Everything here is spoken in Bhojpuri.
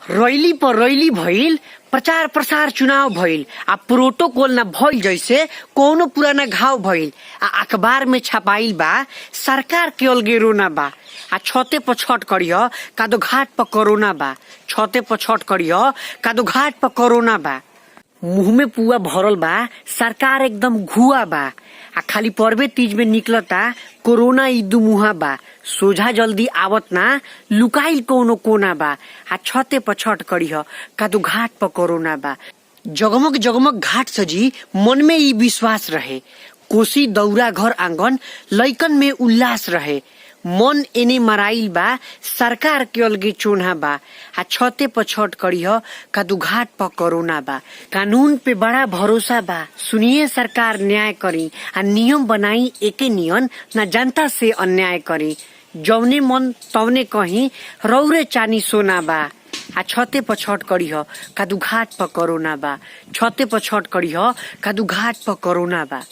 रैली पर रैली भइल, प्रचार प्रसार चुनाव भइल, आ प्रोटोकॉल न भइल जैसे कोनो पुराना घाव भइल। आ अखबार में छपाइल बा सरकार के अलगे रोना बा। आ छते पर छठ करियो कादो घाट पर कोरोना बा। छते पर छठ करियो कादो घाट पर कोरोना बा। मुंह में पुआ भरल बा, सरकार एकदम घुआ बा। आ खाली पर्वे तीज में निकलता कोरोना ई दुमुहा बा। सोझा जल्दी आवत ना, लुकाइल कोनो कोना बा। आ छते पर छठ करिह कादो घाट पर कोरोना बा। जगमग जगमग घाट सजी, मन में ई विश्वास रहे। कोसी दौरा घर आंगन, लइकन में उल्लास रहे। मन एने मराइल बा, सरकार के अलगे चोन्हा बा। आ छते पर छठ करिह कादू घाट पर कोरोना बा। कानून पे बड़ा भरोसा बा, सुनिए सरकार न्याय करी। आ नियम बनाई एके नियन, ना जनता से अन्याय करी। जौने मन तवने कहीं, रौरे चानी सोना बा। आ छते पर छठ करिह कादू घाट पर कोरोना बा। छते पर छठ करिह कादू घाट पर कोरोना बा।